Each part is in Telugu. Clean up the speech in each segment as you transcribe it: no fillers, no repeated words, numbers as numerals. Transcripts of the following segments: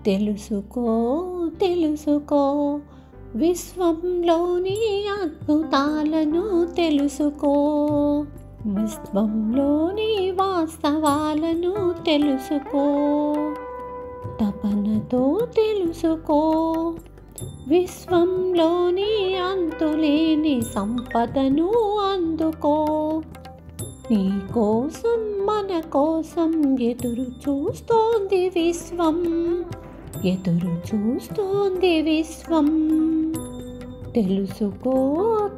తెలుసుకో తెలుసుకో విశ్వంలోని అద్భుతాలను తెలుసుకో, విశ్వంలోని వాస్తవాలను తెలుసుకో, తపనతో తెలుసుకో. విశ్వంలోని అంతులేని సంపదను అందుకో. నీ కోసం మన కోసం ఎదురు చూస్తోంది విశ్వం, ఎదురు చూస్తోంది విశ్వం. తెలుసుకో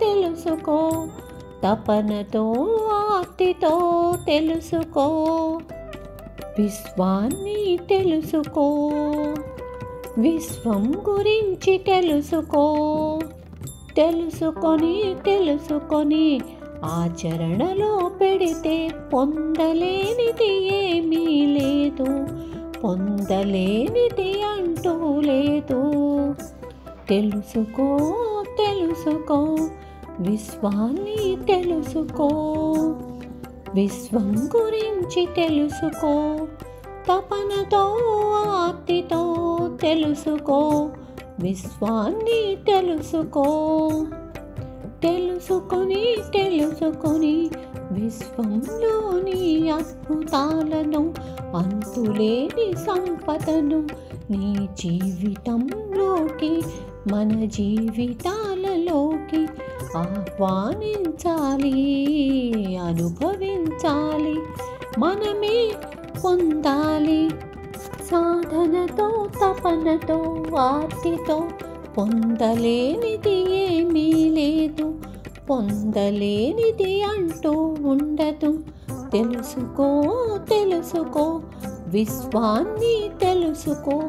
తెలుసుకో తపనతో ఆర్తితో తెలుసుకో, విశ్వాన్ని తెలుసుకో. విశ్వం గురించి తెలుసుకో. తెలుసుకొని ఆచరణలో పెడితే పొందలేనిది ఏమీ లేదు, పొందలేనిది అంటూ లేదు. తెలుసుకో విశ్వాన్ని తెలుసుకో. విశ్వం గురించి తెలుసుకో. తపనతో ఆర్తితో తెలుసుకో, విశ్వాన్ని తెలుసుకో. తెలుసుకొని విశ్వంలోని అద్భుతాలను, అంతులేని సంపదను నీ జీవితంలోకి, మన జీవితాలలోకి ఆహ్వానించాలి, అనుభవించాలి, మనమే పొందాలి. సాధనతో తపనతో ఆర్తితో పొందలేనిది ఏమీ లేదు, పొందలేనిది అంటూ ఉండదు. తెలుసుకో విశ్వాన్ని తెలుసుకో.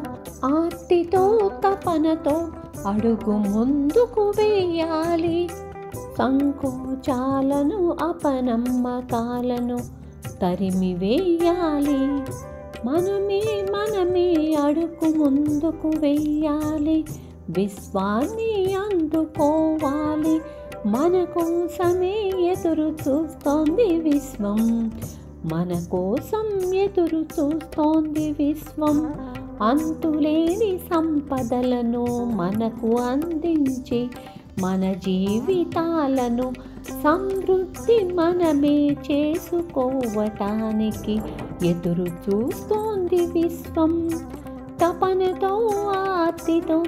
ఆర్తితో తపనతో అడుగు ముందుకు వేయాలి. సంకోచాలను అపనమ్మకాలను తరిమి వేయాలి. మనమే అడుగు ముందుకు వేయాలి. విశ్వాన్ని అందుకోవాలి. మన కోసమే ఎదురు చూస్తోంది విశ్వం, మన కోసం ఎదురు చూస్తోంది విశ్వం. అంతులేని సంపదలను మనకు అందించి, మన జీవితాలను సమృద్ధి మనమే చేసుకోవటానికి ఎదురు చూస్తోంది విశ్వం. తపనతో ఆర్తితో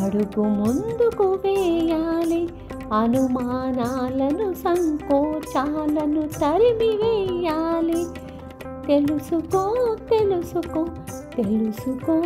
అడుగు ముందుకు వేయాలి. అనుమానాలను సంకోచాలను తరిమి వేయాలి. తెలుసుకో తెలుసుకో